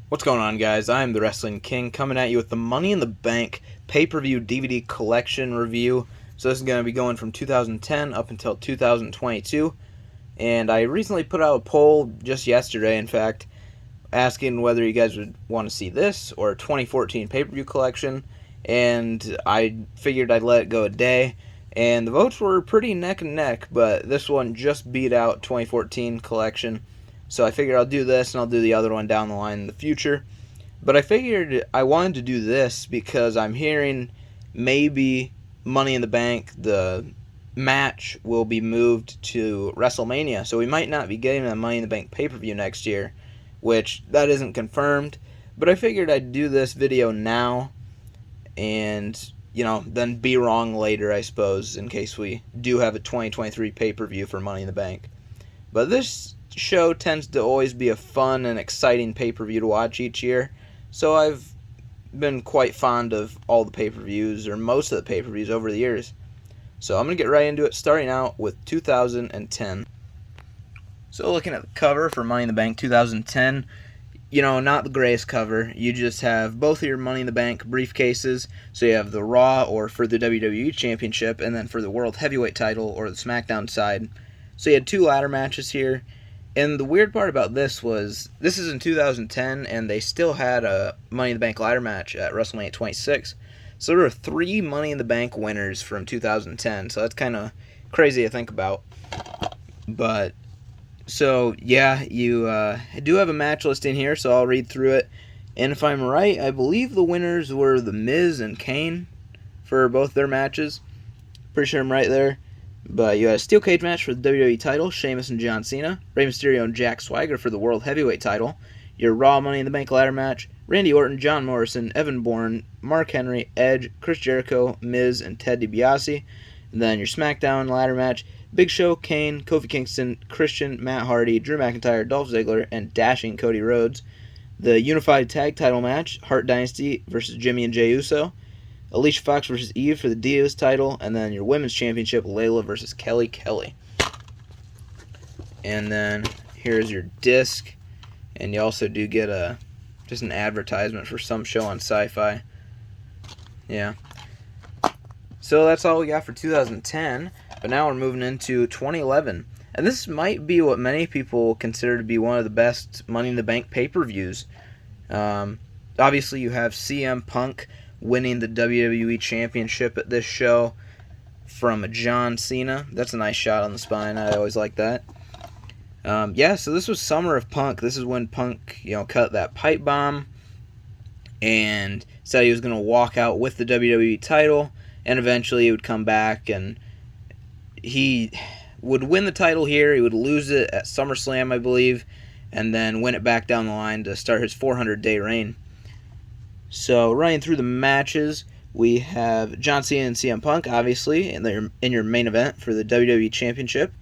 What's going on, guys? I'm the Wrestling King coming at you with the Money in the Bank pay-per-view DVD collection review. So this is going to be going from 2010 up until 2022. And I recently put out a poll just yesterday, in fact, asking whether you guys would want to see this or a 2014 pay-per-view collection. And I figured I'd let it go a day. And the votes were pretty neck and neck, but this one just beat out 2014 collection. So I figured I'll do this and I'll do the other one down the line in the future. But I figured I wanted to do this because I'm hearing maybe Money in the Bank, the match, will be moved to WrestleMania. So we might not be getting a Money in the Bank pay-per-view next year, which that isn't confirmed. But I figured I'd do this video now and, then be wrong later, I suppose, in case we do have a 2023 pay-per-view for Money in the Bank. But this show tends to always be a fun and exciting pay-per-view to watch each year, so I've been quite fond of all the pay-per-views, or most of the pay-per-views over the years. So I'm going to get right into it, starting out with 2010. So looking at the cover for Money in the Bank 2010, not the greatest cover. You just have both of your Money in the Bank briefcases. So you have the Raw or for the WWE Championship, and then for the World Heavyweight title or the SmackDown side. So you had two ladder matches here. And the weird part about this was, this is in 2010, and they still had a Money in the Bank ladder match at WrestleMania 26. So there were three Money in the Bank winners from 2010, so that's kind of crazy to think about. But, so, yeah, you do have a match listing here, so I'll read through it. And if I'm right, I believe the winners were The Miz and Kane for both their matches. Pretty sure I'm right there. But you had a steel cage match for the WWE title, Sheamus and John Cena, Rey Mysterio and Jack Swagger for the World Heavyweight title, your Raw Money in the Bank ladder match, Randy Orton, John Morrison, Evan Bourne, Mark Henry, Edge, Chris Jericho, Miz, and Ted DiBiase. And then your SmackDown ladder match, Big Show, Kane, Kofi Kingston, Christian, Matt Hardy, Drew McIntyre, Dolph Ziggler, and Dashing Cody Rhodes. The Unified Tag title match, Hart Dynasty versus Jimmy and Jey Uso. Alicia Fox versus Eve for the Divas title, and then your Women's Championship, Layla versus Kelly Kelly. And then here's your disc, and you also do get just an advertisement for some show on Sci-Fi. Yeah. So that's all we got for 2010, but now we're moving into 2011. And this might be what many people consider to be one of the best Money in the Bank pay-per-views. Obviously, you have CM Punk winning the WWE Championship at this show from John Cena. That's a nice shot on the spine. I always like that. So this was Summer of Punk. This is when Punk, cut that pipe bomb and said he was going to walk out with the WWE title, and eventually he would come back and he would win the title here. He would lose it at SummerSlam, I believe, and then win it back down the line to start his 400-day reign. So, running through the matches, we have John Cena and CM Punk, obviously, in your main event for the WWE Championship.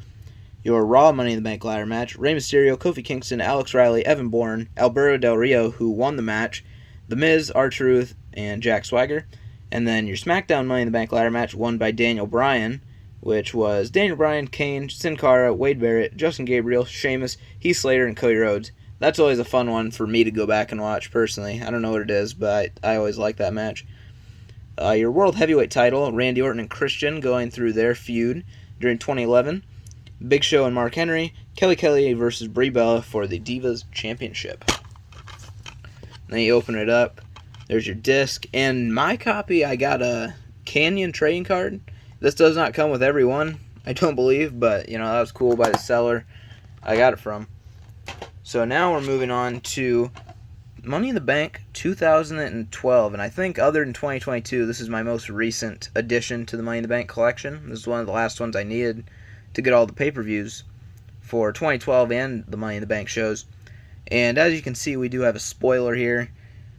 Your Raw Money in the Bank ladder match, Rey Mysterio, Kofi Kingston, Alex Riley, Evan Bourne, Alberto Del Rio, who won the match, The Miz, R-Truth, and Jack Swagger. And then your SmackDown Money in the Bank ladder match, won by Daniel Bryan, which was Daniel Bryan, Kane, Sin Cara, Wade Barrett, Justin Gabriel, Sheamus, Heath Slater, and Cody Rhodes. That's always a fun one for me to go back and watch, personally. I don't know what it is, but I always like that match. Your World Heavyweight title, Randy Orton and Christian going through their feud during 2011. Big Show and Mark Henry, Kelly Kelly versus Brie Bella for the Divas Championship. Then you open it up. There's your disc. And my copy, I got a Canyon trading card. This does not come with every one, I don't believe, but, that was cool by the seller I got it from. So now we're moving on to Money in the Bank 2012, and I think other than 2022, this is my most recent addition to the Money in the Bank collection. This is one of the last ones I needed to get all the pay-per-views for 2012 and the Money in the Bank shows. And as you can see, we do have a spoiler here.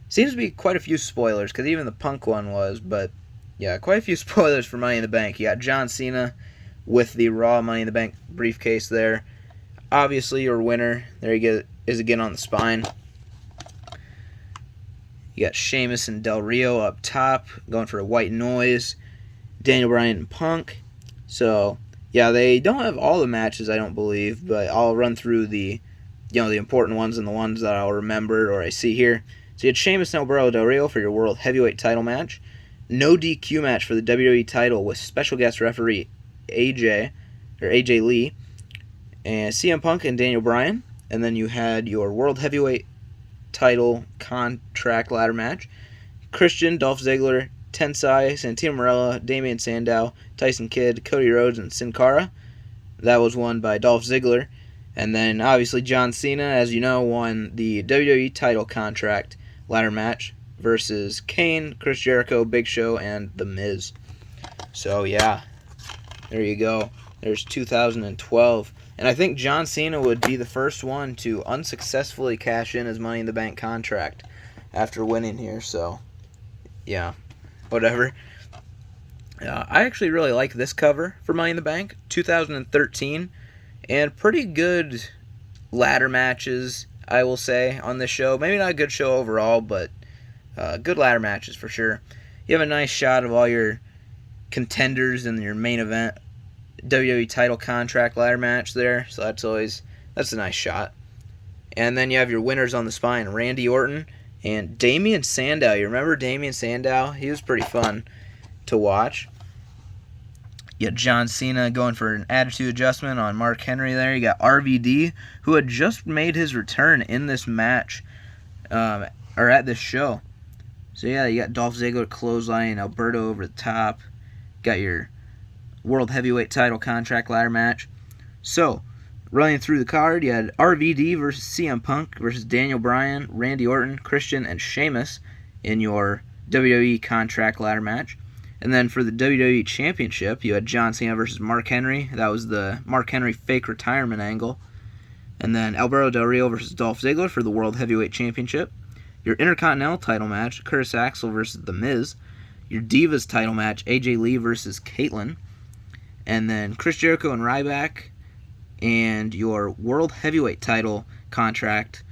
Seems to be quite a few spoilers, because even the Punk one was, but yeah, quite a few spoilers for Money in the Bank. You got John Cena with the Raw Money in the Bank briefcase there. Obviously, your winner, there he is again on the spine. You got Sheamus and Del Rio up top, going for a white noise. Daniel Bryan and Punk. So, yeah, they don't have all the matches, I don't believe, but I'll run through the the important ones and the ones that I'll remember or I see here. So you had Sheamus and Alberto Del Rio for your World Heavyweight title match. No DQ match for the WWE title with special guest referee AJ Lee and CM Punk and Daniel Bryan. And then you had your World Heavyweight title contract ladder match. Christian, Dolph Ziggler, Tensai, Santino Marella, Damian Sandow, Tyson Kidd, Cody Rhodes, and Sin Cara. That was won by Dolph Ziggler. And then, obviously, John Cena, as you know, won the WWE title contract ladder match versus Kane, Chris Jericho, Big Show, and The Miz. So, yeah, there you go. There's 2012. And I think John Cena would be the first one to unsuccessfully cash in his Money in the Bank contract after winning here. So, yeah, whatever. I actually really like this cover for Money in the Bank, 2013, and pretty good ladder matches, I will say, on this show. Maybe not a good show overall, but good ladder matches for sure. You have a nice shot of all your contenders in your main event WWE title contract ladder match there, so that's a nice shot. And then you have your winners on the spine, Randy Orton and Damian Sandow. You remember Damian Sandow? He was pretty fun to watch. You got John Cena going for an attitude adjustment on Mark Henry there. You got RVD, who had just made his return in this match, or at this show. So yeah, you got Dolph Ziggler clothesline, Alberto over the top. Got your World Heavyweight title contract ladder match. So, running through the card, you had RVD versus CM Punk versus Daniel Bryan, Randy Orton, Christian, and Sheamus in your WWE contract ladder match. And then for the WWE Championship, you had John Cena versus Mark Henry. That was the Mark Henry fake retirement angle. And then Alberto Del Rio versus Dolph Ziggler for the World Heavyweight Championship. Your Intercontinental title match, Curtis Axel versus The Miz. Your Divas title match, AJ Lee versus Caitlyn. And then Chris Jericho and Ryback. And your World Heavyweight title contract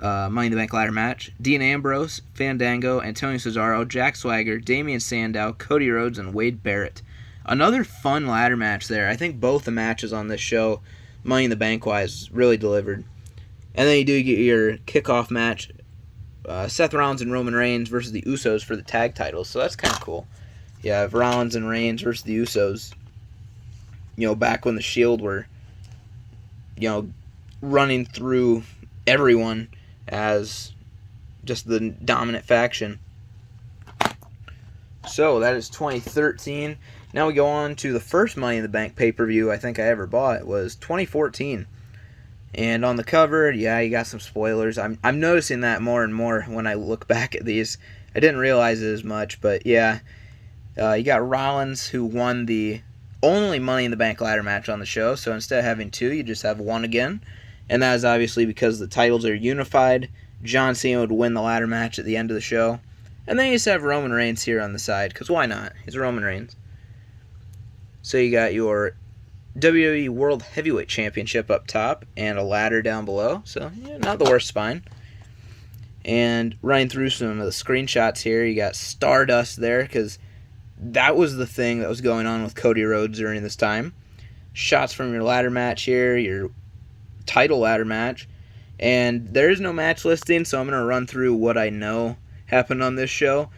Money in the Bank ladder match, Dean Ambrose, Fandango, Antonio Cesaro, Jack Swagger, Damian Sandow, Cody Rhodes, and Wade Barrett. Another fun ladder match there. I think both the matches on this show, Money in the Bank-wise, really delivered. And then you do get your kickoff match, Seth Rollins and Roman Reigns versus the Usos for the tag titles, so that's kind of cool. You have Rollins and Reigns versus the Usos, back when the Shield were, running through everyone as just the dominant faction. So that is 2013. Now we go on to the first Money in the Bank pay-per-view I think I ever bought. It was 2014. And on the cover, yeah, you got some spoilers. I'm noticing that more and more when I look back at these. I didn't realize it as much, but yeah. You got Rollins, who won the only Money in the Bank ladder match on the show. So instead of having two, you just have one again. And that is obviously because the titles are unified. John Cena would win the ladder match at the end of the show. And then you just have Roman Reigns here on the side, because why not? He's Roman Reigns. So you got your WWE World Heavyweight Championship up top and a ladder down below. So, yeah, not the worst spine. And running through some of the screenshots here, you got Stardust there, because that was the thing that was going on with Cody Rhodes during this time. Shots from your ladder match here, your title ladder match, and there is no match listing, so I'm going to run through what I know happened on this show.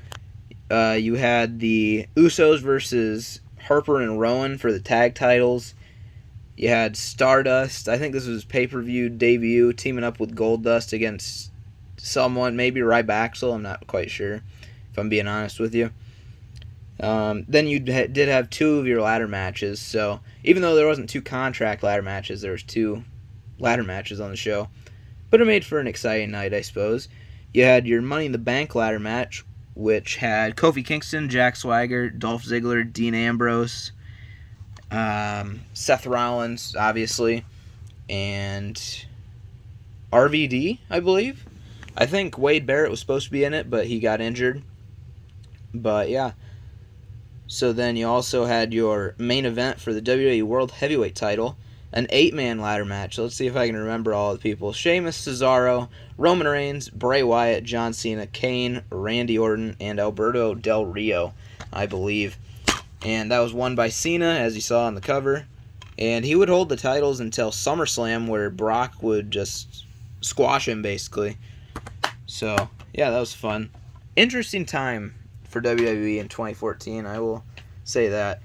You had the Usos versus Harper and Rowan for the tag titles. You had Stardust, I think this was his pay-per-view debut, teaming up with Goldust against someone, maybe Ryback, I'm not quite sure, if I'm being honest with you. Then you did have two of your ladder matches, so even though there wasn't two contract ladder matches, there was two ladder matches on the show, but it made for an exciting night, I suppose. You had your Money in the Bank ladder match, which had Kofi Kingston, Jack Swagger, Dolph Ziggler, Dean Ambrose, Seth Rollins, obviously, and RVD, I believe. I think Wade Barrett was supposed to be in it, but he got injured. But yeah. So then you also had your main event for the WWE World Heavyweight title, an 8-man ladder match. So let's see if I can remember all the people. Sheamus, Cesaro, Roman Reigns, Bray Wyatt, John Cena, Kane, Randy Orton, and Alberto Del Rio, I believe. And that was won by Cena, as you saw on the cover. And he would hold the titles until SummerSlam, where Brock would just squash him, basically. So, yeah, that was fun. Interesting time for WWE in 2014, I will say that.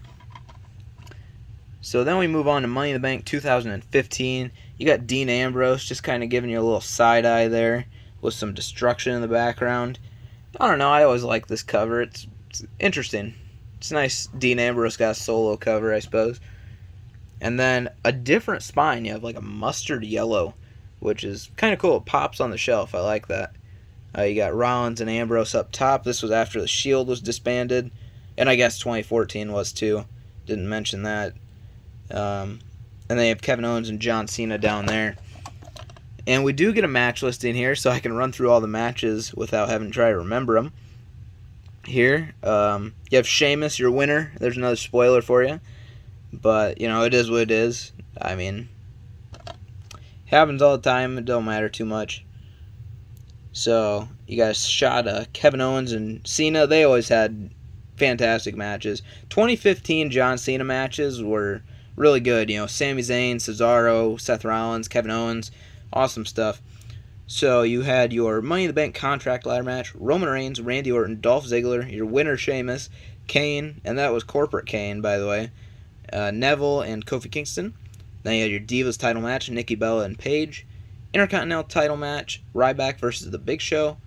So then we move on to Money in the Bank 2015. You got Dean Ambrose just kind of giving you a little side eye there with some destruction in the background. I don't know, I always like this cover. It's interesting. It's nice Dean Ambrose got a solo cover, I suppose. And then a different spine. You have like a mustard yellow, which is kind of cool. It pops on the shelf. I like that. You got Rollins and Ambrose up top. This was after the Shield was disbanded. And I guess 2014 was too. Didn't mention that. And then you have Kevin Owens and John Cena down there. And we do get a match listing here, so I can run through all the matches without having to try to remember them. Here, you have Sheamus, your winner. There's another spoiler for you. But, it is what it is. I mean, it happens all the time. It don't matter too much. So, you guys shot Kevin Owens and Cena. They always had fantastic matches. 2015 John Cena matches were really good. Sami Zayn, Cesaro, Seth Rollins, Kevin Owens. Awesome stuff. So, you had your Money in the Bank contract ladder match. Roman Reigns, Randy Orton, Dolph Ziggler. Your winner, Sheamus. Kane, and that was Corporate Kane, by the way. Neville and Kofi Kingston. Then you had your Divas title match, Nikki Bella and Paige. Intercontinental title match, Ryback versus The Big Show.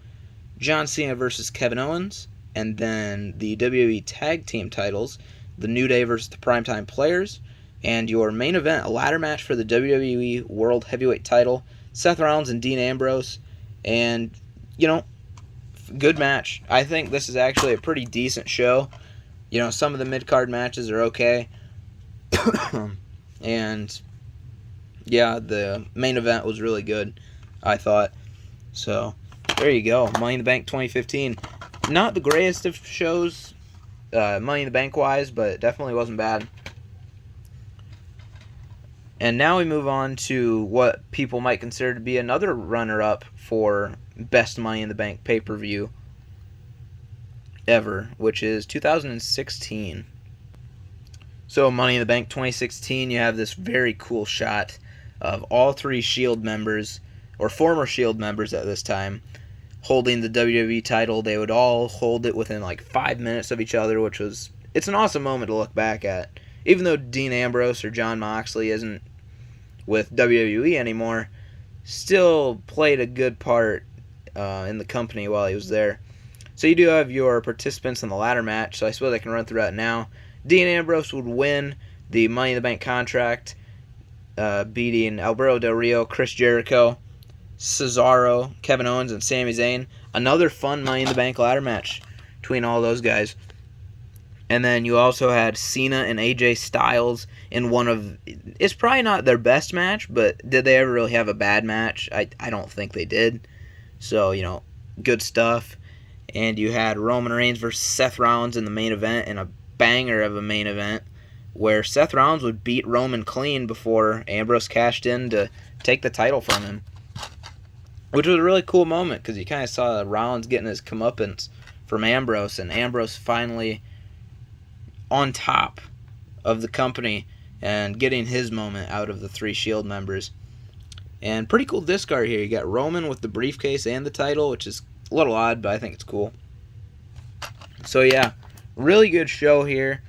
John Cena versus Kevin Owens. And then the WWE Tag Team titles, The New Day versus the Primetime Players. And your main event, a ladder match for the WWE World Heavyweight title, Seth Rollins and Dean Ambrose. And, good match. I think this is actually a pretty decent show. Some of the mid-card matches are okay. And yeah, the main event was really good, I thought. So there you go, Money in the Bank 2015. Not the greatest of shows, Money in the Bank wise, but it definitely wasn't bad. And now we move on to what people might consider to be another runner-up for best Money in the Bank pay-per-view ever, which is 2016. So, Money in the Bank 2016, you have this very cool shot of all three Shield members, or former Shield members at this time, holding the WWE title. They would all hold it within like 5 minutes of each other, it's an awesome moment to look back at. Even though Dean Ambrose or Jon Moxley isn't with WWE anymore, still played a good part in the company while he was there. So you do have your participants in the ladder match, so I suppose I can run through that now. Dean Ambrose would win the Money in the Bank contract, beating Alberto Del Rio, Chris Jericho, Cesaro, Kevin Owens, and Sami Zayn. Another fun Money in the Bank ladder match between all those guys. And then you also had Cena and AJ Styles in one of... It's probably not their best match, but did they ever really have a bad match? I don't think they did. So, good stuff. And you had Roman Reigns versus Seth Rollins in the main event in a banger of a main event where Seth Rollins would beat Roman clean before Ambrose cashed in to take the title from him, which was a really cool moment because you kind of saw Rollins getting his comeuppance from Ambrose, and Ambrose finally on top of the company and getting his moment out of the three Shield members. And pretty cool discard here. You got Roman with the briefcase and the title, which is a little odd, but I think it's cool. So yeah, really good show here.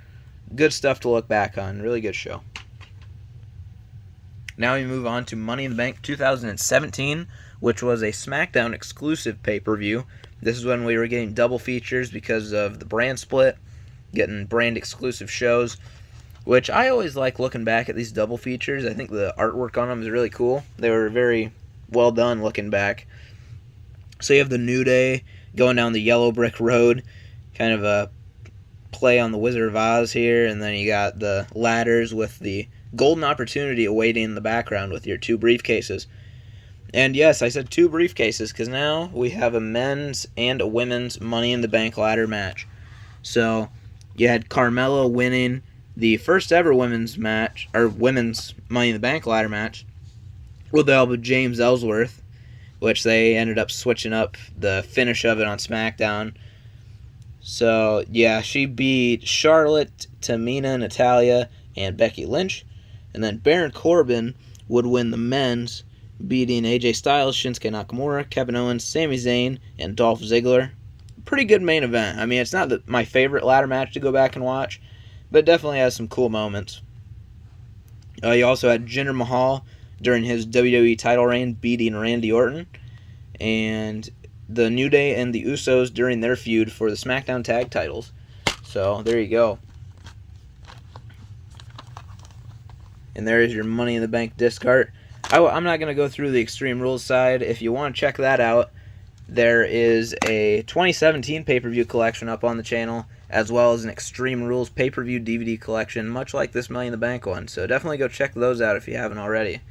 Good stuff to look back on. Really good show. Now we move on to Money in the Bank 2017, which was a SmackDown exclusive pay-per-view. This is when we were getting double features because of the brand split, getting brand exclusive shows, which I always like looking back at these double features. I think the artwork on them is really cool. They were very well done looking back. So you have the New Day going down the yellow brick road, kind of a play on the Wizard of Oz here, and then you got the ladders with the golden opportunity awaiting in the background with your two briefcases. And yes, I said two briefcases because now we have a men's and a women's Money in the Bank ladder match. So you had Carmella winning the first ever women's match, or women's Money in the Bank ladder match, with the help of James Ellsworth, which they ended up switching up the finish of it on SmackDown. So, yeah, she beat Charlotte, Tamina, Natalya, and Becky Lynch. And then Baron Corbin would win the men's, beating AJ Styles, Shinsuke Nakamura, Kevin Owens, Sami Zayn, and Dolph Ziggler. Pretty good main event. I mean, it's not my favorite ladder match to go back and watch, but it definitely has some cool moments. You also had Jinder Mahal during his WWE title reign beating Randy Orton, and the New Day and the Usos during their feud for the SmackDown Tag titles. So there you go. And there is your Money in the Bank disc cart. I'm not going to go through the Extreme Rules side. If you want to check that out, there is a 2017 pay-per-view collection up on the channel, as well as an Extreme Rules pay-per-view DVD collection, much like this Money in the Bank one. So definitely go check those out if you haven't already.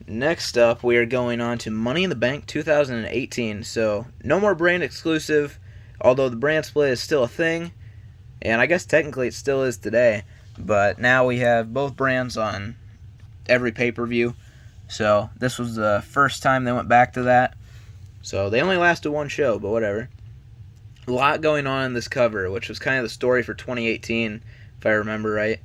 Next up, we are going on to Money in the Bank 2018. So no more brand exclusive, although the brand split is still a thing, and I guess technically it still is today. But now we have both brands on every pay-per-view. So this was the first time they went back to that. So they only lasted one show, but whatever. A lot going on in this cover, which was kind of the story for 2018, if I remember right.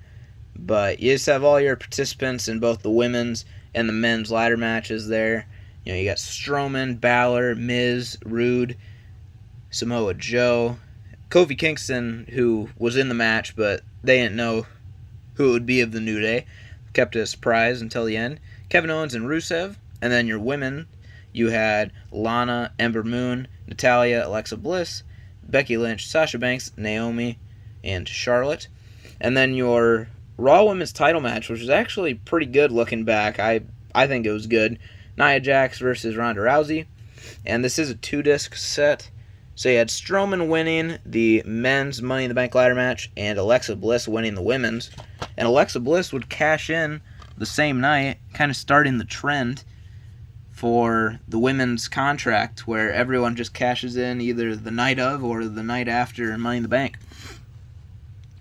But you just have all your participants in both the women's and the men's ladder matches there. You know, you got Strowman, Balor, Miz, Rude, Samoa Joe, Kofi Kingston, who was in the match, but they didn't know who it would be of the New Day. Kept it a surprise until the end. Kevin Owens and Rusev. And then your women, you had Lana, Ember Moon, Natalya, Alexa Bliss, Becky Lynch, Sasha Banks, Naomi, and Charlotte. And then your Raw Women's title match, which was actually pretty good looking back. I think it was good. Nia Jax versus Ronda Rousey. And this is a 2-disc set. So you had Strowman winning the men's Money in the Bank ladder match and Alexa Bliss winning the women's. And Alexa Bliss would cash in the same night, kind of starting the trend for the women's contract where everyone just cashes in either the night of or the night after Money in the Bank.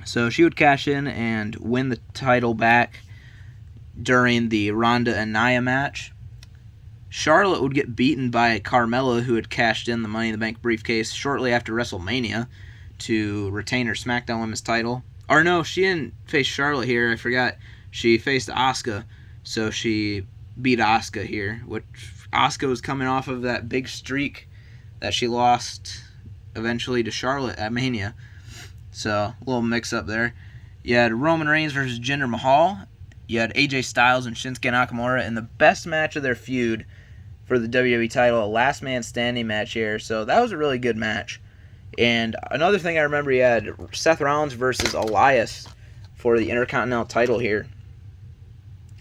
So she would cash in and win the title back during the Ronda and Nia match. Charlotte would get beaten by Carmella, who had cashed in the Money in the Bank briefcase shortly after WrestleMania to retain her SmackDown Women's title. Or no, she didn't face Charlotte here. I forgot. She faced Asuka, so she beat Asuka here. Which Asuka was coming off of that big streak that she lost eventually to Charlotte at Mania. So, a little mix-up there. You had Roman Reigns versus Jinder Mahal. You had AJ Styles and Shinsuke Nakamura in the best match of their feud for the WWE title, a last man standing match here. So that was a really good match. And another thing I remember, you had Seth Rollins versus Elias for the Intercontinental title here.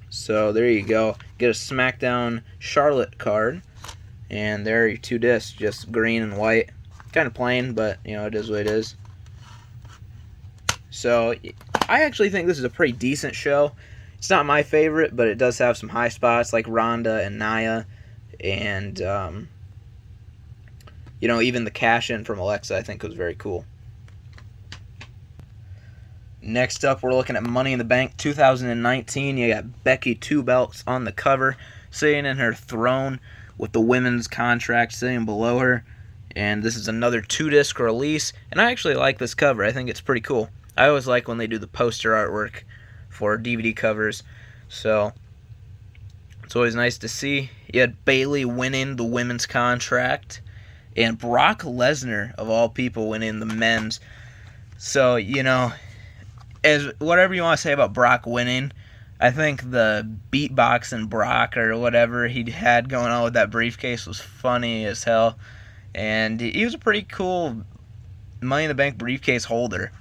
So there you go. Get a SmackDown Charlotte card. And there are your 2 discs, just green and white. Kind of plain, but you know, it is what it is. So I actually think this is a pretty decent show. It's not my favorite, but it does have some high spots like Ronda and Nia. And, you know, even the cash-in from Alexa I think was very cool. Next up, we're looking at Money in the Bank 2019. You got Becky 2 belts on the cover, sitting in her throne with the women's contract sitting below her. And this is another 2-disc release. And I actually like this cover. I think it's pretty cool. I always like when they do the poster artwork for DVD covers. So it's always nice to see. You had Bayley winning the women's contract, and Brock Lesnar, of all people, winning the men's. So, you know, as whatever you want to say about Brock winning, I think the beatboxing Brock or whatever he had going on with that briefcase was funny as hell. And he was a pretty cool Money in the Bank briefcase holder.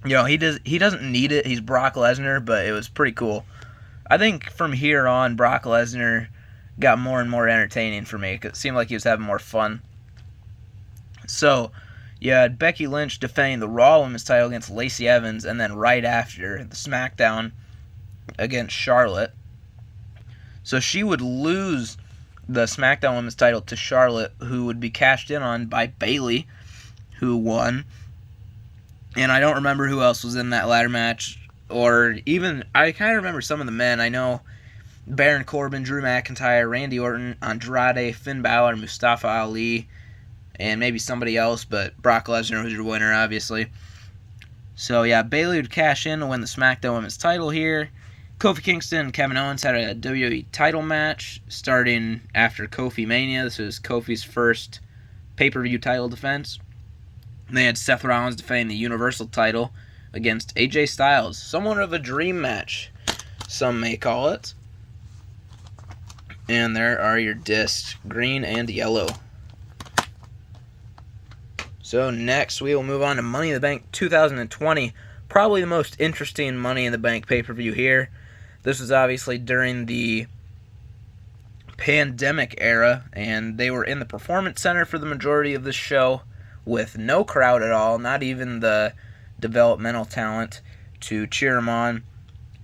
You know, he doesn't need it. He's Brock Lesnar, but it was pretty cool. I think from here on, Brock Lesnar got more and more entertaining for me, 'cause it seemed like he was having more fun. So, you had Becky Lynch defending the Raw Women's title against Lacey Evans, and then right after, the SmackDown against Charlotte. So she would lose the SmackDown Women's title to Charlotte, who would be cashed in on by Bayley, who won. And I don't remember who else was in that ladder match. Or even, I kind of remember some of the men. I know Baron Corbin, Drew McIntyre, Randy Orton, Andrade, Finn Balor, Mustafa Ali, and maybe somebody else, but Brock Lesnar was your winner, obviously. So yeah, Bayley would cash in to win the SmackDown Women's title here. Kofi Kingston and Kevin Owens had a WWE title match starting after Kofi Mania. This was Kofi's first pay-per-view title defense. And they had Seth Rollins defending the Universal title against AJ Styles. Somewhat of a dream match, some may call it. And there are your discs, green and yellow. So next we will move on to Money in the Bank 2020. Probably the most interesting Money in the Bank pay-per-view here. This was obviously during the pandemic era, and they were in the Performance Center for the majority of this show with no crowd at all, not even the developmental talent to cheer them on.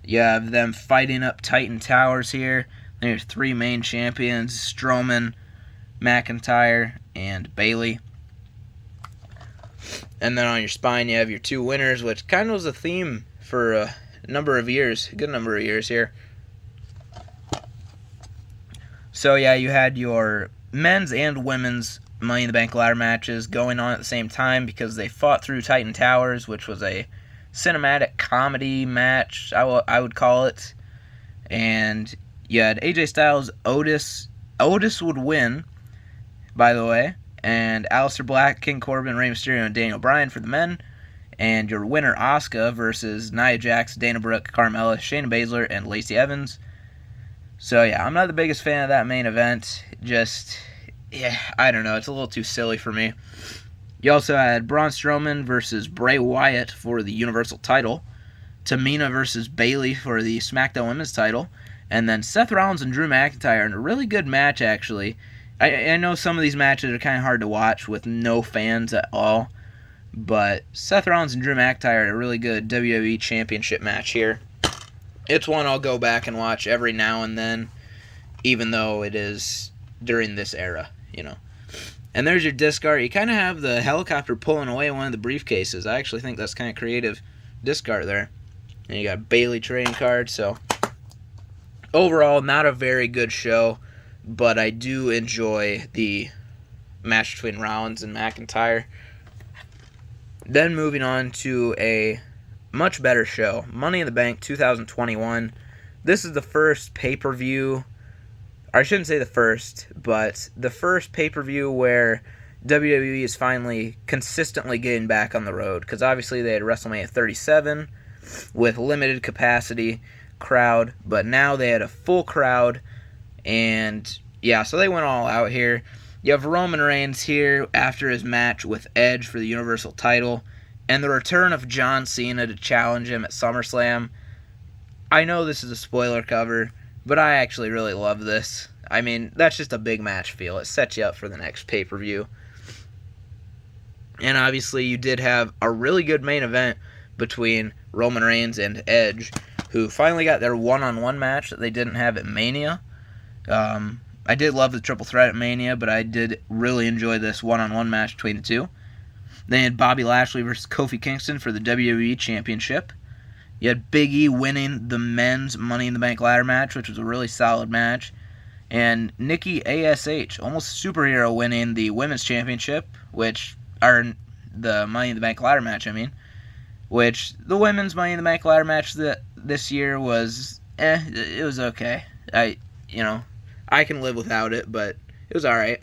You have them fighting up Titan Towers here. There's three main champions, Strowman, McIntyre, and Bayley. And then on your spine you have your two winners, which kind of was a theme for a number of years, a good number of years here. So yeah, you had your men's and women's Money in the Bank ladder matches going on at the same time because they fought through Titan Towers, which was a cinematic comedy match, I would call it. And you had AJ Styles, Otis. Otis would win, by the way. And Aleister Black, King Corbin, Rey Mysterio, and Daniel Bryan for the men. And your winner, Asuka, versus Nia Jax, Dana Brooke, Carmella, Shayna Baszler, and Lacey Evans. So yeah, I'm not the biggest fan of that main event. I don't know, it's a little too silly for me. You also had Braun Strowman versus Bray Wyatt for the Universal title. Tamina versus Bayley for the SmackDown Women's title. And then Seth Rollins and Drew McIntyre in a really good match, actually. I know some of these matches are kind of hard to watch with no fans at all, but Seth Rollins and Drew McIntyre are a really good WWE Championship match here. It's one I'll go back and watch every now and then, even though it is during this era, you know. And there's your disc art. You kind of have the helicopter pulling away one of the briefcases. I actually think that's kind of creative disc art there. And you got Bayley trading cards, so overall, not a very good show. But I do enjoy the match between Rollins and McIntyre. Then moving on to a much better show, Money in the Bank 2021. This is the first pay-per-view, or I shouldn't say the first, but the first pay-per-view where WWE is finally consistently getting back on the road. Because obviously they had WrestleMania 37 with limited capacity crowd, but now they had a full crowd. And yeah, so they went all out here. You have Roman Reigns here after his match with Edge for the Universal title, and the return of John Cena to challenge him at SummerSlam. I know this is a spoiler cover, but I actually really love this. I mean, that's just a big match feel. It sets you up for the next pay-per-view. And obviously you did have a really good main event between Roman Reigns and Edge, who finally got their one-on-one match that they didn't have at Mania. I did love the triple threat at Mania, but I did really enjoy this one-on-one match between the two. They had Bobby Lashley versus Kofi Kingston for the WWE Championship. You had Big E winning the men's Money in the Bank ladder match, which was a really solid match. And Nikki A.S.H., almost superhero, winning the Women's Championship, or the Money in the Bank ladder match, which the Women's Money in the Bank ladder match this year was, it was okay. I can live without it, but it was alright.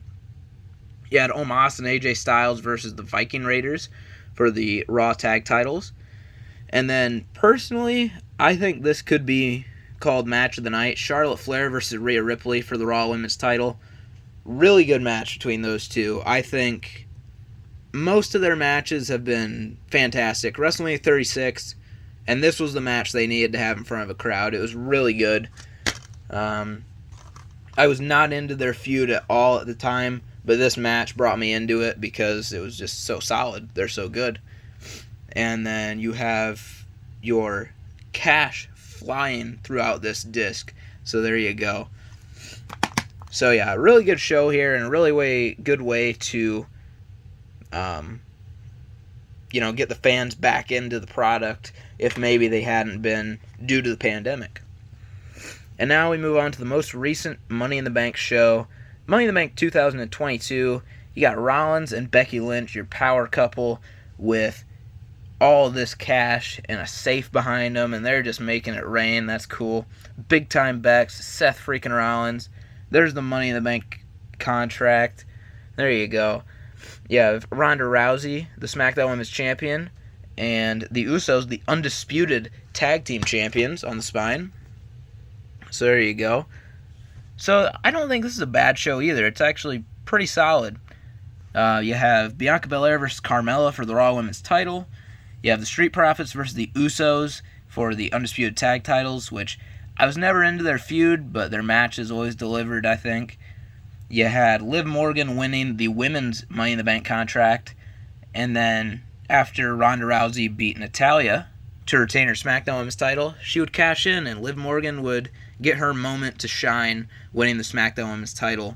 You had Omos and AJ Styles versus the Viking Raiders for the Raw Tag titles. And then, personally, I think this could be called Match of the Night. Charlotte Flair versus Rhea Ripley for the Raw Women's title. Really good match between those two. I think most of their matches have been fantastic. WrestleMania 36, and this was the match they needed to have in front of a crowd. It was really good. I was not into their feud at all at the time, but this match brought me into it because it was just so solid. They're so good. And then you have your cash flying throughout this disc. So there you go. So yeah, a really good show here and a really good way to get the fans back into the product if maybe they hadn't been due to the pandemic. And now we move on to the most recent Money in the Bank show, Money in the Bank 2022. You got Rollins and Becky Lynch, your power couple, with all this cash and a safe behind them, and they're just making it rain. That's cool. Big time bets. Seth freaking Rollins. There's the Money in the Bank contract. There you go. Yeah, Ronda Rousey, the SmackDown Women's Champion, and the Usos, the undisputed tag team champions, on the spine. So there you go. So I don't think this is a bad show either. It's actually pretty solid. You have Bianca Belair versus Carmella for the Raw Women's title. You have the Street Profits versus the Usos for the undisputed tag titles, which I was never into their feud, but their matches always delivered, I think. You had Liv Morgan winning the women's Money in the Bank contract, and then after Ronda Rousey beat Natalya to retain her SmackDown Women's title, she would cash in, and Liv Morgan would get her moment to shine, winning the SmackDown Women's title.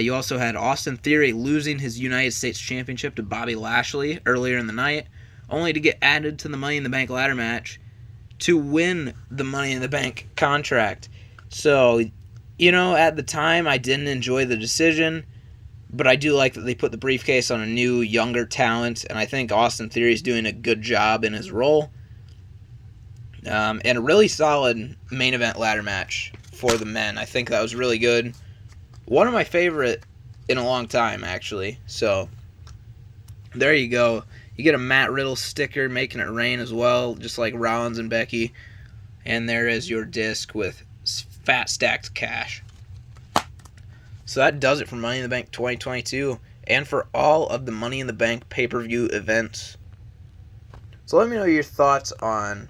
You also had Austin Theory losing his United States Championship to Bobby Lashley earlier in the night, only to get added to the Money in the Bank ladder match to win the Money in the Bank contract. So, at the time, I didn't enjoy the decision, but I do like that they put the briefcase on a new, younger talent, and I think Austin Theory is doing a good job in his role. And a really solid main event ladder match for the men. I think that was really good. One of my favorite in a long time, actually. So, there you go. You get a Matt Riddle sticker making it rain as well, just like Rollins and Becky. And there is your disc with fat stacked cash. So that does it for Money in the Bank 2022 and for all of the Money in the Bank pay-per-view events. So let me know your thoughts on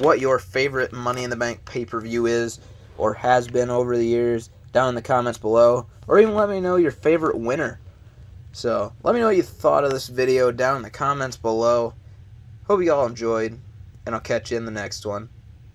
what your favorite Money in the Bank pay-per-view is or has been over the years down in the comments below, or even let me know your favorite winner. So let me know what you thought of this video down in the comments below. Hope you all enjoyed, and I'll catch you in the next one.